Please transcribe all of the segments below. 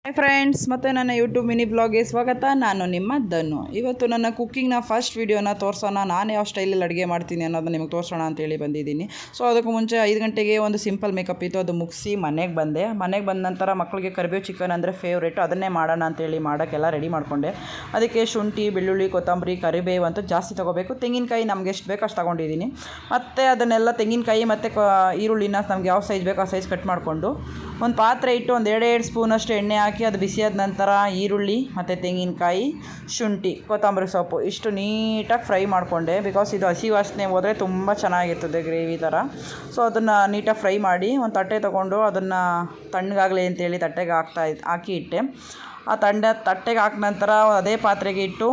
Hi friends, ಮತ್ತು ನನ್ನ YouTube mini ಬ್ಲಾಗ್ಗೆ ಸ್ವಾಗತ. ನಾನು ನಿಮ್ಮ ಧನು. ಇವತ್ತು ನನ್ನ ಕುಕ್ಕಿಂಗ್ನ ಫಸ್ಟ್ ವೀಡಿಯೋನ ತೋರಿಸೋಣ. ನಾನು ಯಾವ ಸ್ಟೈಲಲ್ಲಿ ಅಡುಗೆ ಮಾಡ್ತೀನಿ ಅನ್ನೋದನ್ನ ನಿಮಗೆ ತೋರಿಸೋಣ ಅಂತೇಳಿ ಬಂದಿದ್ದೀನಿ. ಸೊ ಅದಕ್ಕೂ ಮುಂಚೆ 5 ಗಂಟೆಗೆ ಒಂದು ಸಿಂಪಲ್ ಮೇಕಪ್ ಇತ್ತು, ಅದು ಮುಗಿಸಿ ಮನೆಗೆ ಬಂದೆ. ಮನೆಗೆ ಬಂದ ನಂತರ ಮಕ್ಕಳಿಗೆ ಕರಿಬೇವು ಚಿಕನ್ ಅಂದರೆ ಫೇವ್ರೇಟು, ಅದನ್ನೇ ಮಾಡೋಣ ಅಂತೇಳಿ ಮಾಡೋಕ್ಕೆಲ್ಲ ರೆಡಿ ಮಾಡಿಕೊಂಡೆ. ಅದಕ್ಕೆ ಶುಂಠಿ, ಬೆಳ್ಳುಳ್ಳಿ, ಕೊತ್ತಂಬರಿ, ಕರಿಬೇವು ಅಂತೂ ಜಾಸ್ತಿ ತೊಗೋಬೇಕು. ತೆಂಗಿನಕಾಯಿ ನಮ್ಗೆ ಎಷ್ಟು ಬೇಕು ಅಷ್ಟು ತೊಗೊಂಡಿದ್ದೀನಿ. ಮತ್ತು ಅದನ್ನೆಲ್ಲ ತೆಂಗಿನಕಾಯಿ ಮತ್ತು ಈರುಳ್ಳಿನ ನಮ್ಗೆ ಯಾವ ಸೈಜ್ ಬೇಕೋ ಆ ಸೈಜ್ ಕಟ್ ಮಾಡಿಕೊಂಡು ಒಂದು ಪಾತ್ರೆ ಇಟ್ಟು ಒಂದು 2 ಸ್ಪೂನಷ್ಟು ಎಣ್ಣೆ ಹಾಕಿ ಅದು ಬಿಸಿಯಾದ ನಂತರ ಈರುಳ್ಳಿ ಮತ್ತು ತೆಂಗಿನಕಾಯಿ, ಶುಂಠಿ, ಕೊತ್ತಂಬರಿ ಸೊಪ್ಪು ಇಷ್ಟು ನೀಟಾಗಿ ಫ್ರೈ ಮಾಡಿಕೊಂಡೆ. ಬಿಕಾಸ್ ಇದು ಹಸಿ ವಾಸನೆ ಹೋದರೆ ತುಂಬ ಚೆನ್ನಾಗಿರ್ತದೆ ಗ್ರೇವಿ ಥರ. ಸೊ ಅದನ್ನು ನೀಟಾಗಿ ಫ್ರೈ ಮಾಡಿ ಒಂದು ತಟ್ಟೆ ತೊಗೊಂಡು ಅದನ್ನು ತಣ್ಣಗಾಗಲಿ ಅಂತೇಳಿ ತಟ್ಟೆಗೆ ಹಾಕಿ ಇಟ್ಟೆ. ಆ ತಟ್ಟೆಗೆ ಹಾಕಿದ ನಂತರ ಅದೇ ಪಾತ್ರೆಗೆ ಇಟ್ಟು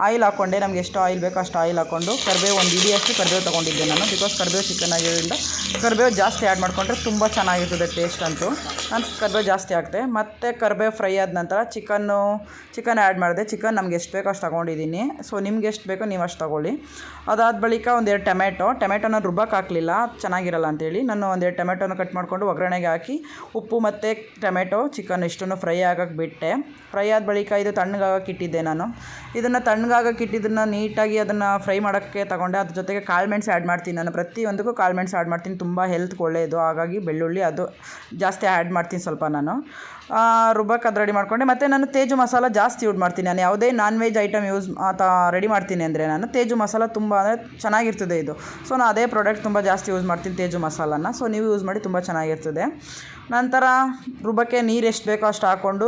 ಆಯಿಲ್ ಹಾಕ್ಕೊಂಡೆ. ನಮ್ಗೆ ಎಷ್ಟು ಆಯಿಲ್ ಬೇಕೋ ಅಷ್ಟು ಆಯಿಲ್ ಹಾಕ್ಕೊಂಡು ಕರಿಬೇವು ಒಂದು ಇಡಿಯಷ್ಟು ಕರಿಬೇವು ತೊಗೊಂಡಿದ್ದೆ ನಾನು. ಬಿಕಾಸ್ ಕರಿಬೇವು ಚಿಕನ್ ಆಗಿರೋದ್ರಿಂದ ಕರಿಬೇವು ಜಾಸ್ತಿ ಆ್ಯಡ್ ಮಾಡಿಕೊಂಡ್ರೆ ತುಂಬ ಚೆನ್ನಾಗಿರ್ತದೆ ಟೇಸ್ಟ್ ಅಂತೂ. ನಾನು ಕರಿಬೇವು ಜಾಸ್ತಿ ಹಾಕ್ತೆ. ಮತ್ತು ಕರಿಬೇವು ಫ್ರೈ ಆದ ನಂತರ ಚಿಕನ್ ಆ್ಯಡ್ ಮಾಡಿದೆ. ಚಿಕನ್ ನಮ್ಗೆ ಎಷ್ಟು ಬೇಕೋ ಅಷ್ಟು ತೊಗೊಂಡಿದ್ದೀನಿ. ಸೊ ನಿಮ್ಗೆ ಎಷ್ಟು ಬೇಕೋ ನೀವು ಅಷ್ಟು ತೊಗೊಳ್ಳಿ. ಅದಾದ ಬಳಿಕ 2 ಟೊಮೆಟೊನ ರುಬ್ಬಕ್ಕೆ ಹಾಕಲಿಲ್ಲ, ಚೆನ್ನಾಗಿರಲ್ಲ ಅಂತೇಳಿ ನಾನು 2 ಟೊಮೆಟೊನ ಕಟ್ ಮಾಡಿಕೊಂಡು ಒಗ್ಗರಣೆಗೆ ಹಾಕಿ ಉಪ್ಪು ಮತ್ತು ಟೊಮೆಟೊ ಚಿಕನ್ ಇಷ್ಟನ್ನು ಫ್ರೈ ಆಗಕ್ಕೆ ಬಿಟ್ಟೆ. ಫ್ರೈ ಆದ ಬಳಿಕ ಇದು ತಣ್ಣಗಾಗಕ್ಕೆ ಇಟ್ಟಿದ್ದೆ ನಾನು. ಇದನ್ನು ತಣ್ಣಗಾಗಕ್ಕೆ ಇಟ್ಟಿದ್ದನ್ನು ನೀಟಾಗಿ ಅದನ್ನು ಫ್ರೈ ಮಾಡೋಕ್ಕೆ ತಗೊಂಡೆ. ಅದ್ರ ಜೊತೆಗೆ ಕಾಳುಮೆಣಸು ಆ್ಯಡ್ ಮಾಡ್ತೀನಿ ನಾನು. ಪ್ರತಿಯೊಂದಕ್ಕೂ ಕಾಳುಮೆಣಸು ಆ್ಯಡ್ ಮಾಡ್ತೀನಿ, ತುಂಬ ಹೆಲ್ತ್ಗೆ ಒಳ್ಳೆಯದು. ಹಾಗಾಗಿ ಬೆಳ್ಳುಳ್ಳಿ ಅದು ಜಾಸ್ತಿ ಆ್ಯಡ್ ಮಾಡ್ತೀನಿ ಸ್ವಲ್ಪ ನಾನು. ರುಬ್ಬಕ್ಕೆ ಅದು ರೆಡಿ ಮಾಡಿಕೊಂಡೆ. ಮತ್ತು ನಾನು ತೇಜು ಮಸಾಲ ಜಾಸ್ತಿ ಯೂಸ್ ಮಾಡ್ತೀನಿ. ನಾನು ಯಾವುದೇ ನಾನ್ ವೆಜ್ ಐಟಮ್ ರೆಡಿ ಮಾಡ್ತೀನಿ ಅಂದರೆ ನಾನು ತೇಜು ಮಸಾಲ ತುಂಬ ಅಂದರೆ ಚೆನ್ನಾಗಿರ್ತದೆ ಇದು. ಸೊ ನಾನು ಅದೇ ಪ್ರಾಡಕ್ಟ್ ತುಂಬ ಜಾಸ್ತಿ ಯೂಸ್ ಮಾಡ್ತೀನಿ, ತೇಜು ಮಸಾಲನ. ಸೊ ನೀವು ಯೂಸ್ ಮಾಡಿ, ತುಂಬ ಚೆನ್ನಾಗಿರ್ತದೆ. ನಂತರ ರುಬ್ಬಕ್ಕೆ ನೀರು ಎಷ್ಟು ಬೇಕೋ ಅಷ್ಟು ಹಾಕ್ಕೊಂಡು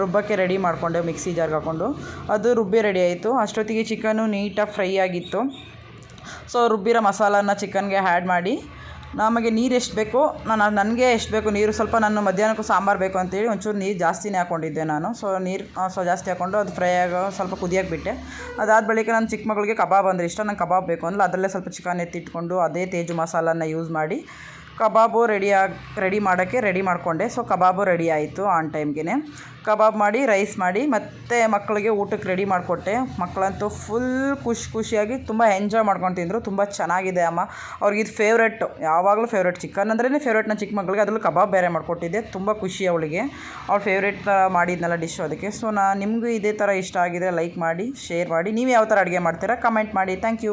ರುಬ್ಬಕ್ಕೆ ರೆಡಿ ಮಾಡಿಕೊಂಡೆ. ಮಿಕ್ಸಿ ಜಾರ್ಗೆ ಹಾಕ್ಕೊಂಡು ಅದು ರುಬ್ಬಿ ರೆಡಿ ಆಯಿತು. ಅಷ್ಟೊತ್ತಿಗೆ ಚಿಕನ್ನು ನೀಟಾಗಿ ಫ್ರೈ ಆಗಿತ್ತು. ಸೊ ರುಬ್ಬಿರೋ ಮಸಾಲಾನ ಚಿಕನ್ಗೆ ಆ್ಯಡ್ ಮಾಡಿ ನಮಗೆ ನೀರು ಎಷ್ಟು ಬೇಕೋ ನನಗೆ ಎಷ್ಟು ಬೇಕು ನೀರು, ಸ್ವಲ್ಪ ನಾನು ಮಧ್ಯಾಹ್ನಕ್ಕೂ ಸಾಂಬಾರು ಬೇಕು ಅಂತೇಳಿ ಒಂಚೂರು ನೀರು ಜಾಸ್ತಿನೇ ಹಾಕ್ಕೊಂಡಿದ್ದೆ ನಾನು. ಸೊ ನೀರು ಜಾಸ್ತಿ ಹಾಕ್ಕೊಂಡು ಅದು ಫ್ರೈ ಆಗೋ ಸ್ವಲ್ಪ ಕುದಿಯೋಕ್ಕೆ ಬಿಟ್ಟೆ. ಅದಾದ ಬಳಿಕ ನನ್ನ ಚಿಕ್ಕ ಮಗಳಿಗೆ ಕಬಾಬ್ ಅಂದರೆ ಇಷ್ಟ. ನಂಗೆ ಕಬಾಬ್ ಬೇಕು ಅಂದ್ರೆ ಅದರಲ್ಲೇ ಸ್ವಲ್ಪ ಚಿಕನ್ ಎತ್ತಿಟ್ಕೊಂಡು ಅದೇ ತೇಜು ಮಸಾಲನ ಯೂಸ್ ಮಾಡಿ ಕಬಾಬು ರೆಡಿ ಮಾಡೋಕ್ಕೆ ರೆಡಿ ಮಾಡಿಕೊಂಡೆ. ಸೊ ಕಬಾಬು ರೆಡಿ ಆಯಿತು ಆನ್ ಟೈಮ್ಗೆ. ಕಬಾಬ್ ಮಾಡಿ ರೈಸ್ ಮಾಡಿ ಮತ್ತು ಮಕ್ಕಳಿಗೆ ಊಟಕ್ಕೆ ರೆಡಿ ಮಾಡಿಕೊಟ್ಟೆ. ಮಕ್ಕಳಂತೂ ಫುಲ್ ಖುಷಿಯಾಗಿ ತುಂಬ ಎಂಜಾಯ್ ಮಾಡ್ಕೊಂಡು ತಿಂದರು. ತುಂಬ ಚೆನ್ನಾಗಿದೆ ಅಮ್ಮ, ಅವ್ರಿಗಿದು ಫೇವ್ರೆಟ್ಟು, ಯಾವಾಗಲೂ ಫೇವ್ರೆಟ್. ಚಿಕನ್ ಅಂದ್ರೇ ಫೇವ್ರೆಟ್ ನನ್ನ ಚಿಕ್ಕ ಮಗಳಿಗೆ. ಅದರಲ್ಲೂ ಕಬಾಬ್ ಬೇರೆ ಮಾಡಿಕೊಟ್ಟಿದ್ದೆ. ತುಂಬ ಖುಷಿ ಅವಳಿಗೆ, ಅವ್ಳು ಫೇವ್ರೆಟ್ ಥರ ಮಾಡಿದ್ನಲ್ಲ ಡಿಶ್ಶು ಅದಕ್ಕೆ. ಸೊ ನಿಮಗೂ ಇದೇ ಥರ ಇಷ್ಟ ಆಗಿದ್ರೆ ಲೈಕ್ ಮಾಡಿ, ಶೇರ್ ಮಾಡಿ. ನೀವು ಯಾವ ಥರ ಅಡುಗೆ ಮಾಡ್ತೀರಾ ಕಮೆಂಟ್ ಮಾಡಿ. Thank you.